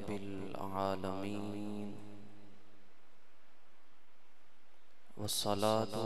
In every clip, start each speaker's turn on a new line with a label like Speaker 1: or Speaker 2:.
Speaker 1: रब्बिल आलमीन वस्सलातु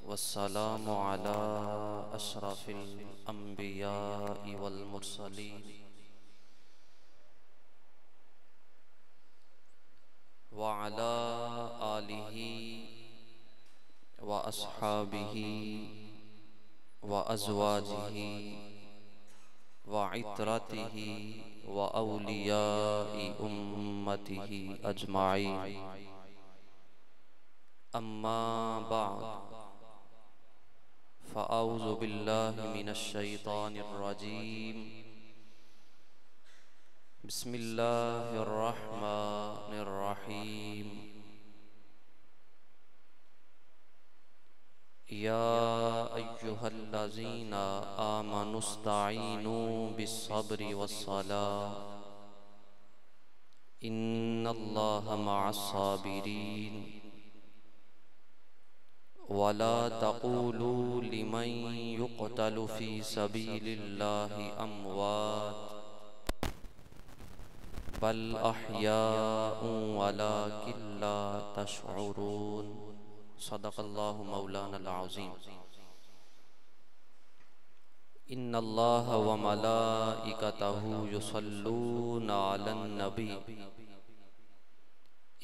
Speaker 1: वस्सलामु अला अशरफिल अंबियाइ वल मुरसलीन व अला आलिहि व अस्हाबिहि व अज़वाजिहि व इत्रतिहि व औलियाइ उम्मतिहि अजमाइन। अम्मा बाद फ़अऊज़ु बिल्लाहि मिनश शैतानिर रजीम। बिस्मिल्लाहिर रहमानिर रहीम। या अय्युहल्लज़ीना आमनुस्तईनु बिस्सब्रि वस्सलाह इन्नल्लाहा मअस्साबिरीन। वला तक़ूलू लिमन युक़तलु फ़ी सबीलिल्लाहि अम्वात बल अहयाउन वलाकिन ला तशऊरून। सदक़ल्लाहु मौलानल अज़ीम। इन्नल्लाहा व मलाइकतहु युसल्लूना अलन नबी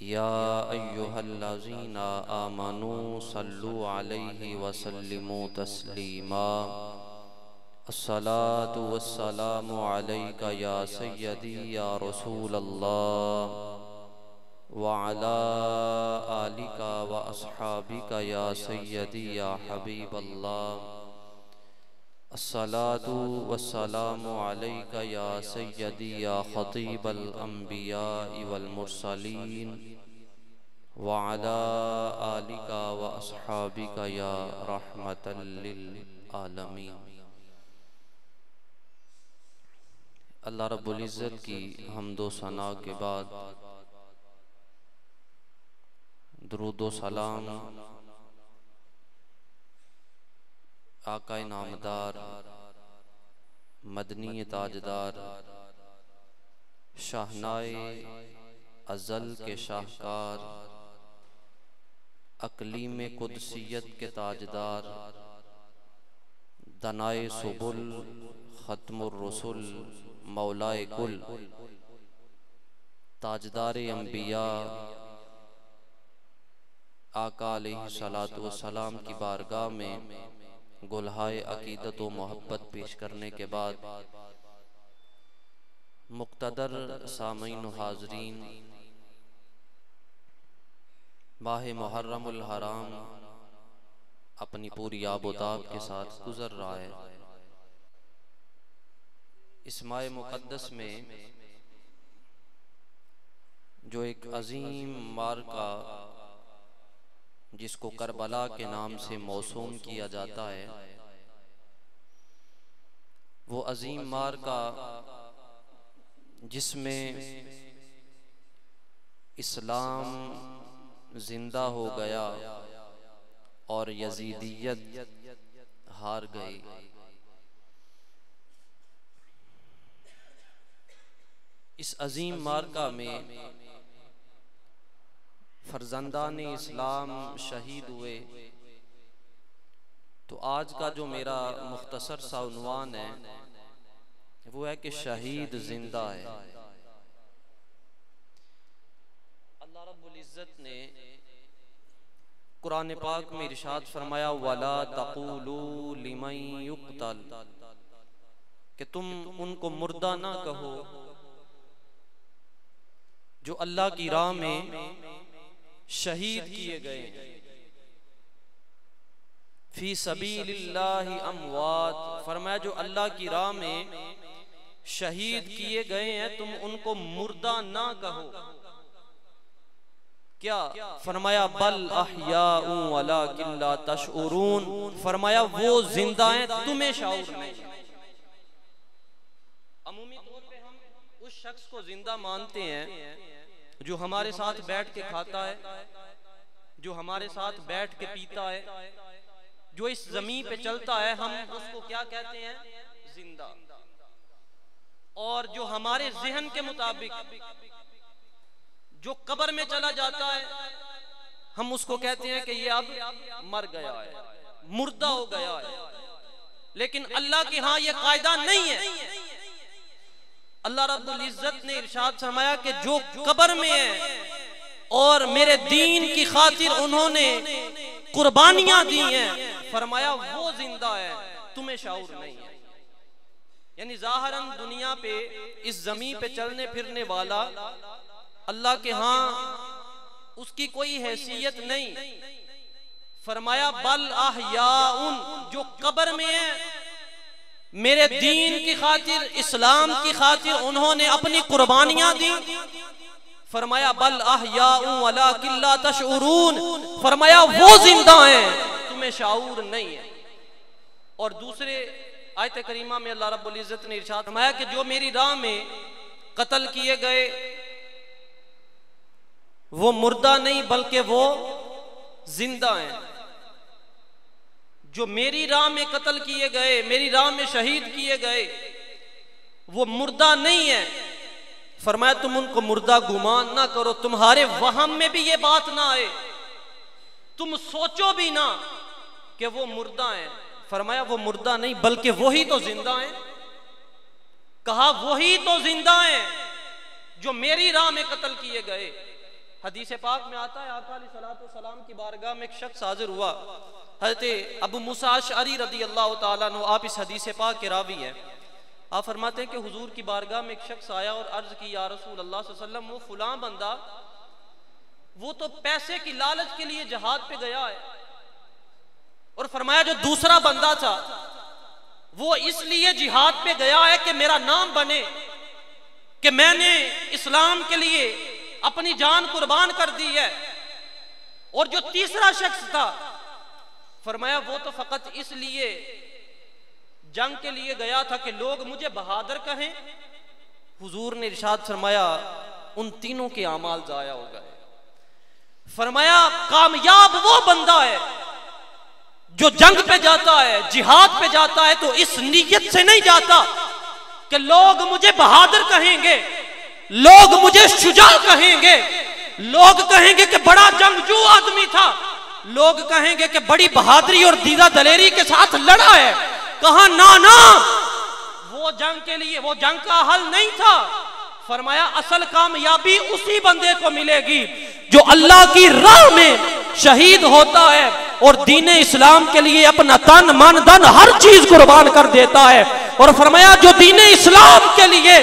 Speaker 1: या अय्युहल्लज़ीना आमनू सल्लु अलैहि व सल्लिमू तस्लीमा। अस्सलातु वस्सलामु अलैका या सय्यदी या रसूलल्लाह व अला आलिका व अस्हाबिका या सय्यदी या हबीबल्लाह। अस्सलातु वस्सलामु अलैका या सय्यदी या खतीबल अंबियाइ वल मुरसलीन व अला आलिका व अस्हाबिका या रहमतल लिल आलमीन। अल्लाह रब्बुल इज़्ज़त की हम्दो सना के बाद दुरूद व सलाम आकाए नामदार मदनी ताजदार शाहनाए अज़ल के शाहकार अक़लीम कुदसियत के ताजदार दनाए सुबुल ख़त्मुर रसूल मौलाए कुल ताजदार अंबिया आका अलैहिस्सलातु वस्सलाम की बारगाह में गुलहाए अकीदत व मोहब्बत पेश करने के बाद मुक़्तदर सामीन व हाज़रीन, माह मुहर्रमुल हराम अपनी पूरी आबोताब के साथ गुजर रहा है। इस माह मुक़द्दस में जो एक अजीम मार्का जिसको करबला के नाम से मौसूम किया जाता है, वो अजीम मार्का जिसमें इस्लाम जिंदा हो गया और यजीदियत हार गई। इस अजीम मार्का में फर्जंदान इस्लाम शहीद हुए। तो आज का जो मेरा मुख्तसर सा उन्वान है वो है कि शहीद जिंदा है। अल्लाह रब्बुल इज़्ज़त ने कुरान पाक में इरशाद फरमाया वला तक़ूलू लिमन युक़तल, कि तुम उनको मुर्दा ना कहो जो अल्लाह की राह में शहीद किए गए। फी सबीलिल्लाहि अमवात, फरमाया जो अल्लाह की राह में शहीद किए गए हैं तुम उनको मुर्दा ना कहो। क्या फरमाया बल अहयाउ वलाकिन ला तशऊरून, फरमाया वो जिंदा हैं तुम्हें शाऊर नहीं। अमूमी तौर पे हम उस शख्स को जिंदा मानते हैं जो हमारे साथ बैठ के खाता है, जो हमारे साथ बैठ के पीता है, जो इस जमीन पे चलता है, हम उसको क्या कहते हैं? जिंदा। और जो हमारे जहन के मुताबिक जो कब्र में चला जाता है, हम उसको कहते हैं कि ये अब मर गया है, मुर्दा हो गया है। लेकिन अल्लाह के यहाँ ये कायदा नहीं है। अल्लाह रब्बुल इज्जत ने इरशाद फरमाया कि जो कब्र में है और मेरे दीन की खातिर उन्होंने कुर्बानियां दी हैं, फरमाया वो जिंदा है, तुम्हें शाऊर नहीं है। यानी ज़ाहिरन दुनिया पे इस जमीन पे चलने फिरने वाला अल्लाह के यहाँ उसकी कोई हैसियत नहीं। फरमाया बल अहयाउन, जो कब्र में है मेरे दीन की खातिर, इस्लाम की खातिर उन्होंने अपनी कुर्बानियां दी। फरमाया बल अहयाउन वलाकिन ला तशऊरून, फरमाया वो जिंदा हैं, तुम्हें शाऊर नहीं है। और दूसरे आयत करीमा में अल्लाह रब्बुल इज्जत ने इरशाद फरमाया कि जो मेरी राह में कत्ल किए गए वो मुर्दा नहीं बल्कि वो जिंदा हैं। जो मेरी राह में कत्ल किए गए, मेरी राह में शहीद किए गए, वो मुर्दा नहीं है। फरमाया तुम उनको मुर्दा गुमान ना करो, तुम्हारे वहम में भी ये बात ना आए, तुम सोचो भी ना कि वो मुर्दा है। फरमाया वो मुर्दा नहीं बल्कि वही तो जिंदा है। कहा वही तो जिंदा है जो मेरी राह में कत्ल किए गए। हदीस पाक में आता है आका अलैहिस्सलातु वस्सलाम की बारगाह में एक शख्स हाजिर हुआ, हज़रत अबू मूसा अशअरी रज़ी अल्लाह तआला अन्हु, आप इस हदीस पाक के रावी हैं। आप फरमाते हैं कि हुजूर की बारगाह में एक शख्स आया और अर्ज की या रसूल अल्लाह सल्लल्लाहु अलैहि वसल्लम, वो फलां बंदा वो तो पैसे की लालच के लिए जहाद पे गया है, और फरमाया जो दूसरा बंदा था वो इसलिए जिहाद पे गया है कि मेरा नाम बने कि मैंने इस्लाम के लिए अपनी जान कुर्बान कर दी है। और जो तीसरा शख्स था फरमाया वो तो फकत इसलिए जंग के लिए गया था कि लोग मुझे बहादुर कहें। हुजूर ने इरशाद फरमाया उन तीनों के अमाल जाया हो गए। फरमाया कामयाब वो बंदा है जो जंग पे जाता है, जिहाद पे जाता है तो इस नीयत से नहीं जाता कि लोग मुझे बहादुर कहेंगे, लोग मुझे शुजा कहेंगे, लोग कहेंगे कि बड़ा जंगजू आदमी था, लोग कहेंगे कि बड़ी बहादुरी और दीदा दलेरी के साथ लड़ा है। कहा ना ना, वो जंग के लिए, वो जंग का हल नहीं था। फरमाया असल कामयाबी उसी बंदे को मिलेगी जो अल्लाह की राह में शहीद होता है और दीन इस्लाम के लिए अपना तन मन धन हर चीज कुर्बान कर देता है। और फरमाया जो दीन इस्लाम के लिए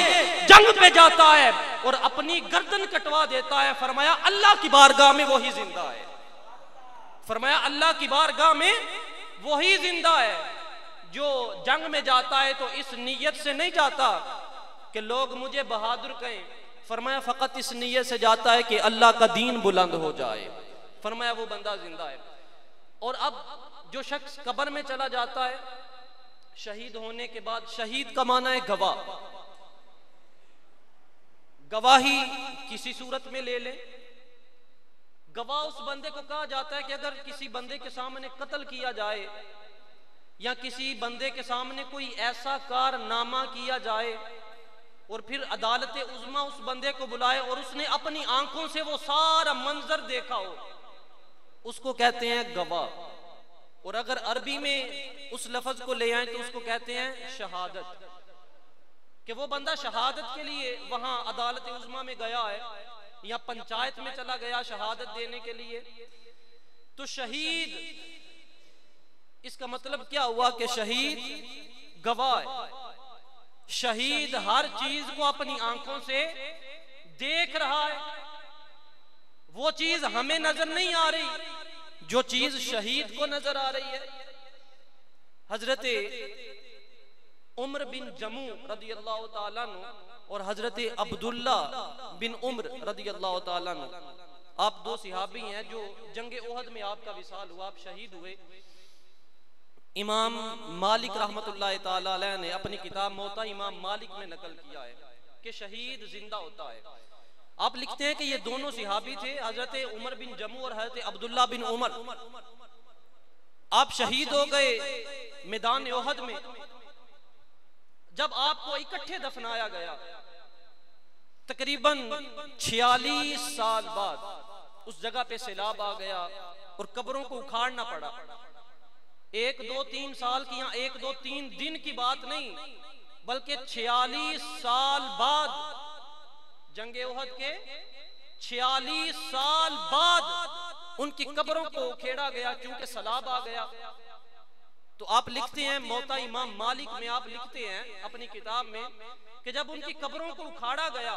Speaker 1: जंग पे जाता है और अपनी गर्दन कटवा देता है, फरमाया अल्लाह की बारगाह में वही जिंदा है। फरमाया अल्लाह की बारगाह में वही जिंदा है जो जंग में जाता है तो इस नीयत से नहीं जाता कि लोग मुझे बहादुर कहें। फरमाया फकत इस नीयत से जाता है कि अल्लाह का दीन बुलंद हो जाए। फरमाया वो बंदा जिंदा है। और अब जो शख्स कब्र में चला जाता है शहीद होने के बाद, शहीद का माना है गवाह, गवाही किसी सूरत में ले ले। गवाह उस बंदे को कहा जाता है कि अगर किसी बंदे के सामने कत्ल किया जाए या किसी बंदे के सामने कोई ऐसा कारनामा किया जाए और फिर अदालत उज़्मा उस बंदे को बुलाए और उसने अपनी आंखों से वो सारा मंजर देखा हो, उसको कहते हैं गवाह। और अगर अरबी में उस लफ्ज को ले आए तो उसको कहते हैं शहादत, कि वो बंदा शहादत के लिए वहां अदालत उज़्मा में गया है या पंचायत में चला गया शहादत देने के लिए। तो शहीद, इसका मतलब क्या हुआ कि शहीद गवाह है। शहीद हर चीज को अपनी आंखों से देख रहा है, वो चीज हमें नजर नहीं आ रही जो चीज शहीद को नजर आ रही है। हजरत उमर बिन जमू रदी अल्लाह तआला अन्हु और हजरत अब्दुल्ला बिन उमर रदी अल्लाह तआला अन्हु, आप दो सिहाबी हैं जो जंगे ओहद में आपका विसाल हुआ, आप शहीद हुए। इमाम मालिक रहमतुल्लाह तआला अलैह ने अपनी किताब मोता इमाम मालिक में नकल किया है कि शहीद जिंदा होता है। आप लिखते हैं कि ये दोनों सिहाबी थे, हजरत उमर बिन जमू और हजरत अब्दुल्ला बिन उमर। आप शहीद हो गए मैदान ओहद में। जब आपको इकट्ठे दफनाया गया, तकरीबन 46 साल बाद उस जगह पे सैलाब आ गया और कब्रों को उखाड़ना पड़ा। 1 2 3 साल की, यहाँ 1 2 3 दिन की बात नहीं, बल्कि 46 साल बाद, जंगे उहद के 46 साल बाद उनकी कब्रों को उखेड़ा गया क्योंकि सैलाब आ गया। तो आप लिखते हैं, मौता इमाम मालिक में आप लिखते हैं अपनी किताब में कि जब उनकी कब्रों को उखाड़ा गया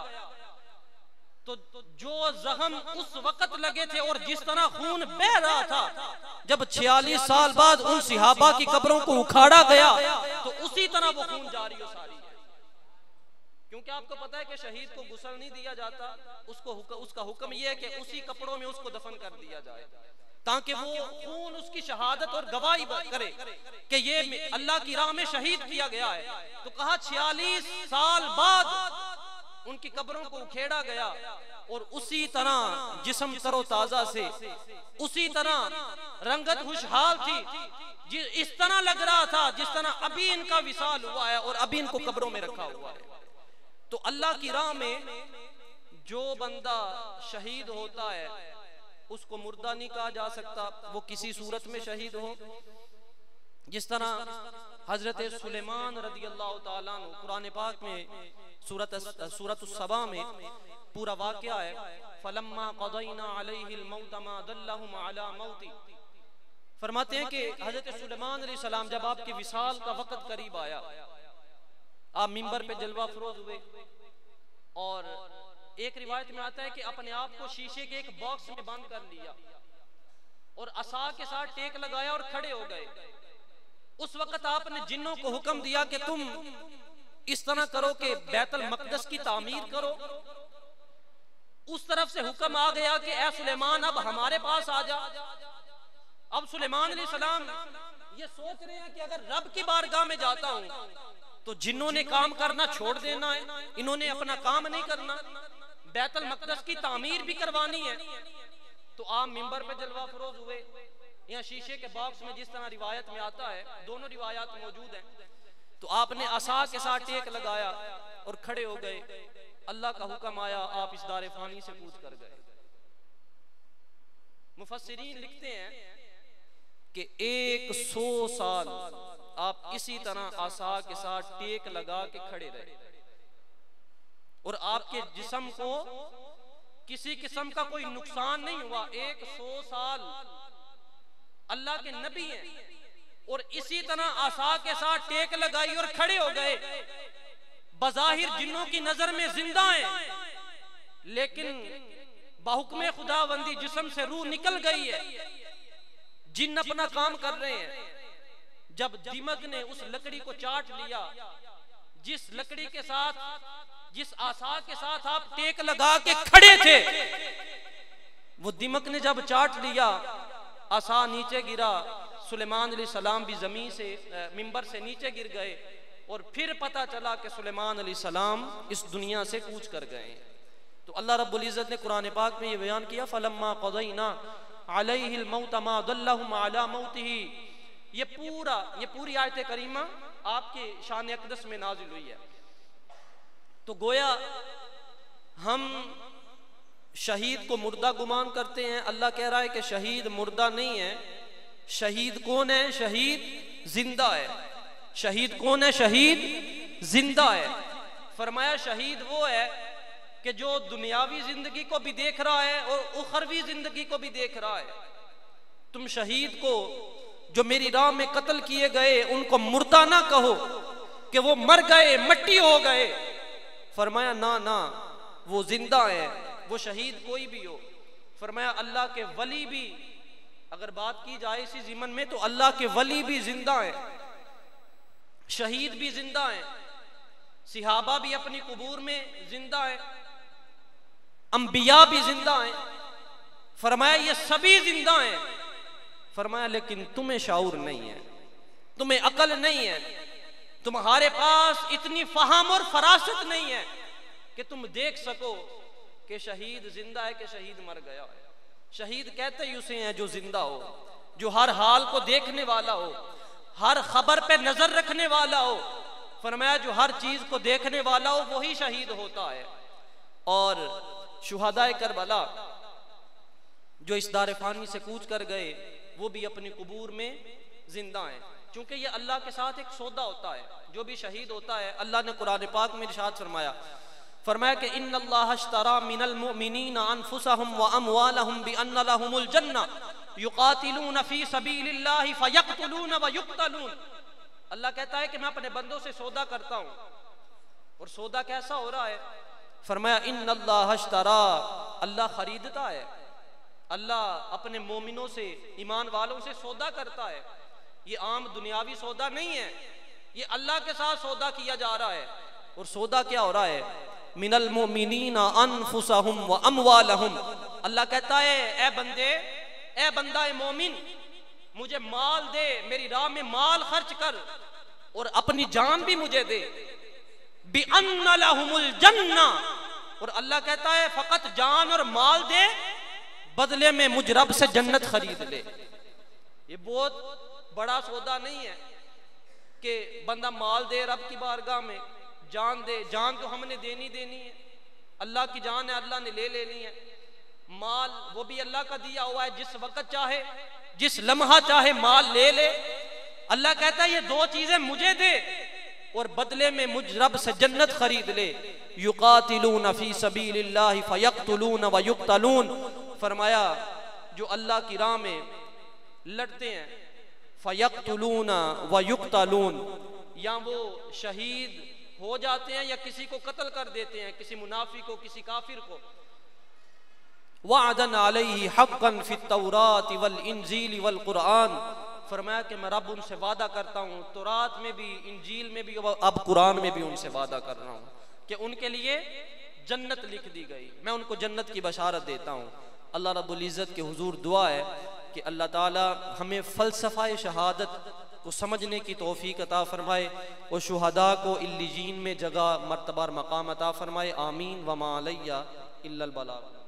Speaker 1: तो जो जख्म उस वक्त लगे थे और जिस तरह खून बह रहा था, जब 46 साल बाद उन सिहाबा की कब्रों को उखाड़ा गया तो उसी तरह वो खून जारी हो सारी है। क्योंकि आपको पता है कि शहीद को गुस्ल नहीं दिया जाता, उसका हुक्म यह है कि उसी कपड़ों में उसको दफन कर दिया जाए ताकि वो खून उसकी शहादत और गवाही करे कि ये अल्लाह की राह में शहीद किया गया है। तो कहा 46 साल बाद उनकी कब्रों को उखेड़ा गया और उसी तरह जिस्म तरोताजा से, उसी तरह रंगत खुशहाल थी, इस तरह लग रहा था जिस तरह अभी इनका विसाल हुआ है और अभी इनको कब्रों में रखा हुआ है। तो अल्लाह की राह में जो बंदा शहीद होता है उसको मुर्दा नहीं कहा जा सकता, वो किसी सूरत में शहीद हो। जिस तरह हजरत सुलेमान रज़ी अल्लाह ताला अन्हु कुरान पाक में सूरत सबा में पूरा वाक़या है, फलम्मा क़ज़ैना अलैहिल मौत मा दल्लहुम अला मौती। फरमाते हैं कि हजरत सुलेमान अलैहिस्सलाम जब आपके विसाल का वक़्त करीब आया, आप मिंबर पे जलवा फरोज हुए और एक रिवायत में आता है कि अपने आप को शीशे के एक बॉक्स में बंद कर लिया और असा के साथ टेक लगाया और खड़े हो गए। उस वक्त आपने जिन्नों को हुक्म दिया कि तुम इस तरह करो कि बैतुल मक़दस की तामीर करो। उस तरफ से हुक्म आ गया कि ए सुलेमान अब हमारे पास आ जा। अब सुलेमान अलैहिस्सलाम ये सोच रहे हैं कि अगर रब की बारगाह में जाता हूं तो जिन्नों ने काम करना छोड़ देना है, इन्होंने अपना काम नहीं करना, बैतुल मक़दस की तामीर भी करवानी है। तो आप मिंबर पे जलवा फरोज हुए, यहाँ शीशे के बॉक्स में जिस तरह रिवायत में आता है, दोनों रिवायात मौजूद हैं। तो आपने असा के साथ टेक लगाया और खड़े हो गए। अल्लाह का हुक्म आया, आप इस दारे फानी से कूद कर गए। मुफस्सिरीन लिखते हैं कि 100 साल आप इसी तरह आसा के साथ टेक लगा के खड़े रहे और आपके जिस्म को किसी किस्म का कोई नुकसान नहीं हुआ। 100 साल अल्लाह के नबी हैं और इसी तरह आसा के साथ टेक लगाई और खड़े हो गए। बज़ाहिर जिन्नों की नजर में जिंदा हैं, लेकिन बाहुक्मे खुदाबंदी जिस्म से रूह निकल गई है, जिन्न अपना काम कर रहे हैं। जब दिमक ने उस लकड़ी को चाट लिया, जिस लकड़ी के साथ, जिस आसा के साथ आप टेक लगा के खड़े थे, वो दिमक ने जब चाट लिया, आसा नीचे गिरा, सुलेमान अलैहिस्सलाम भी जमीन से, मिंबर से नीचे गिर गए और फिर पता चला कि सुलेमान अलैहिस्सलाम इस दुनिया से कूच कर गए। तो अल्लाह रब्बुल इज्जत ने कुरान पाक में ये बयान किया, फलम्मा क़ज़ैना अलैहिल मौत मा दल्लहुम अला मौतिही। ये पूरी आयत करीमा आपके शान अक़दस में नाजिल हुई है। तो गोया हम शहीद को मुर्दा गुमान करते हैं, अल्लाह कह रहा है कि शहीद मुर्दा नहीं है। शहीद कौन है? शहीद जिंदा है। शहीद कौन है? शहीद जिंदा है। फरमाया शहीद वो है कि जो दुनियावी जिंदगी को भी देख रहा है और उखरवी जिंदगी को भी देख रहा है। तुम शहीद को जो मेरी राह में कत्ल किए गए उनको मुर्दा ना कहो कि वो मर गए, मट्टी हो गए। फरमाया ना ना, वो जिंदा है, वो शहीद कोई भी हो। फरमाया अल्लाह के वली भी, अगर बात की जाए इसी ज़िमन में, तो अल्लाह के वली भी जिंदा है, शहीद भी जिंदा है, सिहाबा भी अपनी कुबूर में जिंदा है, अंबिया भी जिंदा है। फरमाया ये सभी जिंदा हैं। फरमाया लेकिन तुम्हें शाऊर नहीं है, तुम्हें अकल नहीं है, तुम्हारे पास इतनी फहम और फरासत नहीं है कि तुम देख सको कि शहीद जिंदा है कि शहीद मर गया है। शहीद कहते ही उसे हैं जो जिंदा हो, जो हर हाल को देखने वाला हो, हर खबर पे नजर रखने वाला हो, फरमाया जो हर चीज को देखने वाला हो वही शहीद होता है। और शुहदाए करबला जो इस दार फानी से कूच कर गए वो भी अपनी कबूर में जिंदा हैं, क्योंकि ये अल्लाह के साथ एक सौदा होता है। जो भी शहीद होता है, अल्लाह ने कुरान पाक में इरशाद फरमाया कि इन्नल्लाह अश्तरा मिनल मुमिनीना अनफुसहुम व अमवालहुम बिअन्न लहुमुल जन्नह युकातिलून फी सबीलिल्लाहि फयक्तुलून व युक्तलून। अल्लाह कहता है कि मैं अपने बंदों से सौदा करता हूँ। और सौदा कैसा हो रहा है? फरमाया इन्नल्लाह अश्तरा, अल्लाह खरीदता है, अल्लाह अपने मोमिनों से, ईमान वालों से सौदा करता है। ये आम दुनियावी सौदा नहीं है, ये अल्लाह के साथ सौदा किया जा रहा है। और सौदा क्या हो रहा है? मिनल मुमिनीना अनफुसहुम व अमवालहुम। अल्लाह कहता है ए बंदे, ए बंदा, ए मोमिन, मुझे माल दे, मेरी राह में माल खर्च कर और अपनी जान भी मुझे दे। बिअन्न लहुमुल जन्नह। और अल्लाह कहता है फकत जान और माल दे, बदले में मुझ रब से जन्नत खरीद ले। ये बहुत बड़ा सौदा नहीं है कि बंदा माल दे रब की बारगाह में, जान दे। जान तो हमने देनी है, अल्लाह की जान है, अल्लाह ने ले लेनी है। माल वो भी अल्लाह का दिया हुआ है, जिस वक्त चाहे, जिस लम्हा चाहे माल ले ले। अल्लाह कहता है ये दो चीजें मुझे दे और बदले में मुझ रब से जन्नत खरीद ले। युकातिलून फी सबीलिल्लाहि फयक्तुलून व युक्तलून। फरमाया जो अल्लाह की राह में लड़ते हैं, फयक्तुलून व युक्तलून, या वो शहीद हो जाते हैं या किसी को कत्ल कर देते हैं, किसी मुनाफिक को, किसी काफिर को। वअदन अलैहि हक़्क़न फित तौरात वल इंजील वल कुरान। फरमाया कि मैं रब उनसे वादा करता हूँ, तौरात में भी, इंजील में भी, अब कुरान में भी उनसे वादा कर रहा हूँ कि उनके लिए जन्नत लिख दी गई, मैं उनको जन्नत की बशारत देता हूँ। अल्लाह रब्बुल इज़्ज़त के हुजूर दुआ है कि अल्लाह ताला हमें फ़लसफ़ा शहादत को समझने की तौफीक अता फरमाए और शुहदा को इल्लिजीन में जगह, मर्तबा, मकाम अता फरमाए। आमीन। वमा अलैया इल्लल बलाग।